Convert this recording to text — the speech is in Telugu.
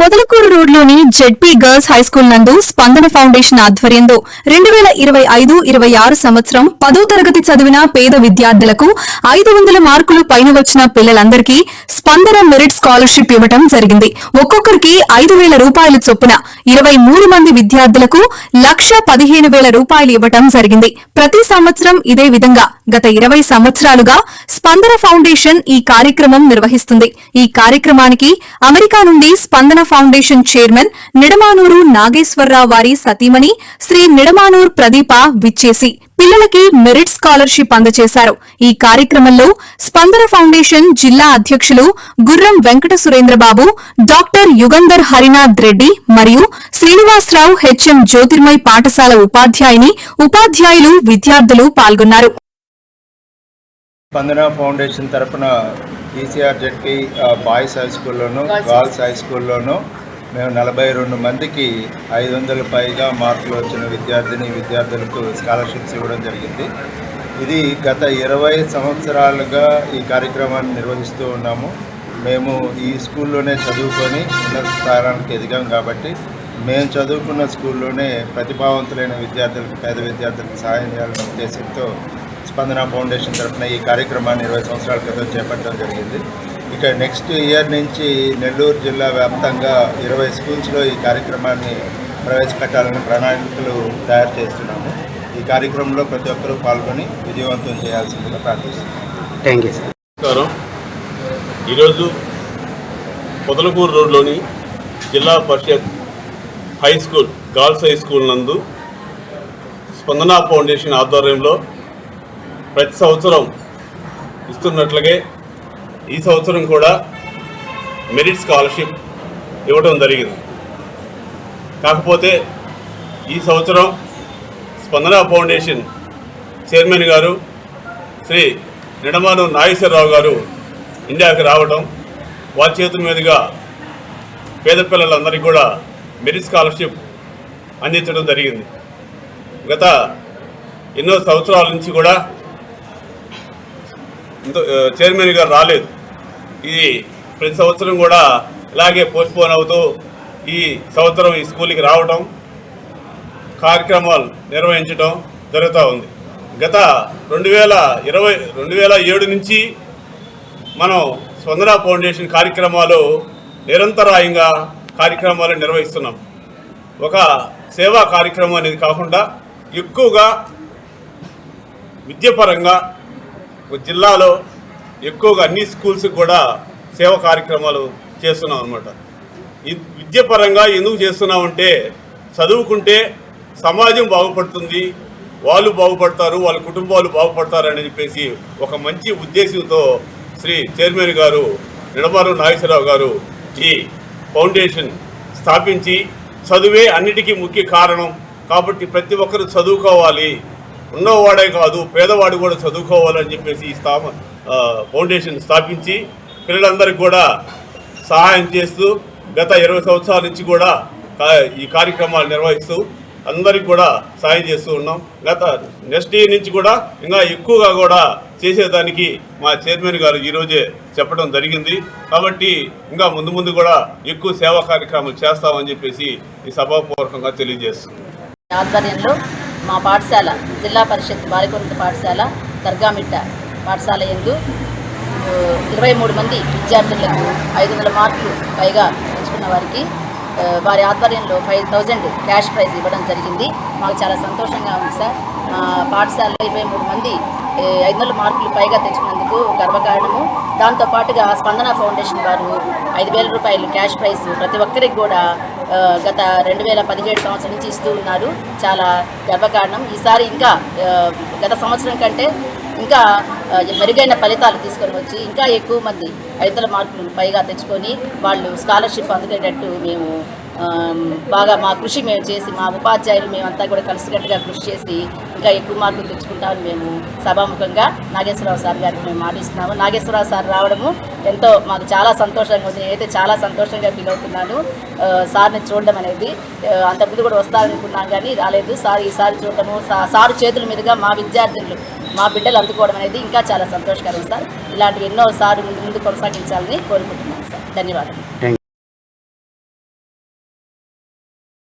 పొదలకూరు రోడ్లోని జెడ్పీ గర్ల్స్ హైస్కూల్ నందు స్పందన ఫౌండేషన్ ఆధ్వర్యంలో 2025-26 సంవత్సరం 10వ తరగతి చదివిన పేద విద్యార్థులకు 500 మార్కులు పైన వచ్చిన పిల్లలందరికీ స్పందన మెరిట్ స్కాలర్షిప్ ఇవ్వడం జరిగింది. ఒక్కొక్కరికి 5,000 రూపాయలు చొప్పున 23 మంది విద్యార్థులకు 1,15,000 రూపాయలు ఇవ్వడం జరిగింది. ప్రతి సంవత్సరం ఇదే విధంగా గత 20 సంవత్సరాలుగా స్పందన ఫౌండేషన్ ఈ కార్యక్రమం నిర్వహిస్తుంది. ఈ కార్యక్రమానికి అమెరికా నుండి స్పందన ఫౌండేషన్ చైర్మన్ నిడమానూరు నాగేశ్వరరావు వారి సతీమణి శ్రీ నిడమానూరు ప్రదీప విచ్చేసి పిల్లలకి మెరిట్ స్కాలర్షిప్ అందజేశారు. ఈ కార్యక్రమంలో స్పందన ఫౌండేషన్ జిల్లా అధ్యక్షులు గుర్రం వెంకట సురేంద్రబాబు, డాక్టర్ యుగంధర్ హరినాథ్ రెడ్డి మరియు శ్రీనివాసరావు, హెచ్ఎం జ్యోతిర్మయ్ పాఠశాల ఉపాధ్యాయులు, విద్యార్థులు పాల్గొన్నారు. స్పందన ఫౌండేషన్ తరపున ఈసీఆర్ జెడ్పీ బాయ్స్ హై స్కూల్లోను గర్ల్స్ హై స్కూల్లోనూ మేము 42 మందికి 500 పైగా మార్కులు వచ్చిన విద్యార్థులకు స్కాలర్షిప్స్ ఇవ్వడం జరిగింది. ఇది గత 20 సంవత్సరాలుగా ఈ కార్యక్రమాన్ని నిర్వహిస్తూ ఉన్నాము. మేము ఈ స్కూల్లోనే చదువుకొని ఉన్నత స్థానానికి ఎదిగాం కాబట్టి మేము చదువుకున్న స్కూల్లోనే ప్రతిభావంతులైన పేద విద్యార్థులకు సహాయం చేయాలనే ఉద్దేశంతో స్పందన ఫౌండేషన్ తరఫున ఈ కార్యక్రమాన్ని 20 సంవత్సరాల క్రితం చేపట్టడం జరిగింది. ఇక నెక్స్ట్ ఇయర్ నుంచి నెల్లూరు జిల్లా వ్యాప్తంగా 20 స్కూల్స్లో ఈ కార్యక్రమాన్ని ప్రవేశపెట్టాలని ప్రణాళికలు తయారు చేస్తున్నాము. ఈ కార్యక్రమంలో ప్రతి ఒక్కరూ పాల్గొని విజయవంతం చేయాల్సిందిగా ప్రార్థిస్తున్నాము. Thank you sir. నమస్కారం. ఈరోజు పొదలకూరు రోడ్లోని జిల్లా పరిషత్ high school girls high school నందు స్పందన ఫౌండేషన్ ఆధ్వర్యంలో ప్రతి సంవత్సరం ఇస్తున్నట్లుగే ఈ సంవత్సరం కూడా మెరిట్ స్కాలర్షిప్ ఇవ్వడం జరిగింది. కాకపోతే ఈ సంవత్సరం స్పందన ఫౌండేషన్ చైర్మన్ గారు శ్రీ నిడమానూరు నాగేశ్వరరావు గారు ఇండియాకి రావడం, వారి చేతుల మీదుగా పేద పిల్లలందరికీ కూడా మెరిట్ స్కాలర్షిప్ అందించడం జరిగింది. గత ఎన్నో సంవత్సరాల నుంచి కూడా చైర్మన్ గారు రాలేదు. ఇది ప్రతి సంవత్సరం కూడా ఇలాగే పోస్ట్పోన్ అవుతూ ఈ సంవత్సరం ఈ స్కూల్కి రావడం, కార్యక్రమాలు నిర్వహించడం జరుగుతూ ఉంది. గత 2007 నుంచి మనం స్పందన ఫౌండేషన్ కార్యక్రమాలు నిరంతరాయంగా కార్యక్రమాలు నిర్వహిస్తున్నాం. ఒక సేవా కార్యక్రమం అనేది కాకుండా ఎక్కువగా విద్యాపరంగా జిల్లాలో ఎక్కువగా అన్ని స్కూల్స్కి కూడా సేవా కార్యక్రమాలు చేస్తున్నాం అన్నమాట. ఈ విద్యాపరంగా ఎందుకు చేస్తున్నామంటే చదువుకుంటే సమాజం బాగుపడుతుంది, వాళ్ళు బాగుపడతారు, వాళ్ళ కుటుంబాలు బాగుపడతారు అని చెప్పేసి ఒక మంచి ఉద్దేశంతో శ్రీ చైర్మన్ గారు నిడమానూరు నాగేశ్వరరావు గారు ఈ ఫౌండేషన్ స్థాపించి చదువే అన్నిటికీ ముఖ్య కారణం కాబట్టి ప్రతి ఒక్కరు చదువుకోవాలి, ఉన్నవాడే కాదు పేదవాడు కూడా చదువుకోవాలని చెప్పేసి ఈ ఫౌండేషన్ స్థాపించి పిల్లలందరికీ కూడా సహాయం చేస్తూ గత 20 సంవత్సరాల నుంచి కూడా ఈ కార్యక్రమాలు నిర్వహిస్తూ అందరికి కూడా సహాయం చేస్తూ ఉన్నాం. గత నెక్స్ట్ ఇయర్ నుంచి కూడా ఇంకా ఎక్కువగా కూడా చేసేదానికి మా చైర్మన్ గారు ఈరోజే చెప్పడం జరిగింది. కాబట్టి ఇంకా ముందు కూడా ఎక్కువ సేవా కార్యక్రమాలు చేస్తామని చెప్పేసి ఈ సభాపూర్వకంగా తెలియజేస్తుంది. ఆధ్వర్యంలో మా పాఠశాల జిల్లా పరిషత్ బాలికోన్నత పాఠశాల దర్గామిట్ట పాఠశాల యందు 23 మంది విద్యార్థులకు 500 మార్కులు పైగా తెచ్చుకున్న వారికి వారి ఆధ్వర్యంలో 5,000 క్యాష్ ప్రైజ్ ఇవ్వడం జరిగింది. మాకు చాలా సంతోషంగా ఉంది సార్. మా పాఠశాలలో 23 మంది 500 మార్కులు పైగా తెచ్చుకున్నందుకు గర్వకారణము. దాంతోపాటుగా స్పందన ఫౌండేషన్ వారు 5,000 రూపాయలు క్యాష్ ప్రైజ్ ప్రతి ఒక్కరికి కూడా గత 2017 సంవత్సరం నుంచి ఇస్తూ ఉన్నారు. చాలా గర్వకారణం. ఈసారి ఇంకా గత సంవత్సరం కంటే ఇంకా మెరుగైన ఫలితాలు తీసుకొని వచ్చి ఇంకా ఎక్కువ మంది 500 మార్కులు పైగా తెచ్చుకొని వాళ్ళు స్కాలర్షిప్ అందుకునేటట్టు మేము బాగా మా కృషి మేము చేసి మా ఉపాధ్యాయులు మేమంతా కూడా కలిసికట్టుగా కృషి చేసి ఇంకా ఎక్కువ మార్కులు తెచ్చుకుంటామని మేము సభాముఖంగా నాగేశ్వరరావు సార్ గారికి మేము మాటిస్తున్నాము. నాగేశ్వరరావు సార్ రావడము ఎంతో మాకు చాలా సంతోషంగా ఉంది. నేనైతే చాలా సంతోషంగా ఫీల్ అవుతున్నాను. సార్ని చూడడం అనేది అంతకుముందు కూడా వస్తారనుకున్నాం కానీ రాలేదు. సార్ ఈసారి చూడటము, సార్ చేతుల మీదుగా మా విద్యార్థులు మా బిడ్డలు అందుకోవడం అనేది ఇంకా చాలా సంతోషకరం సార్. ఇలాంటివి ఎన్నో సార్ ముందు కొనసాగించాలని కోరుకుంటున్నాను సార్. ధన్యవాదాలు.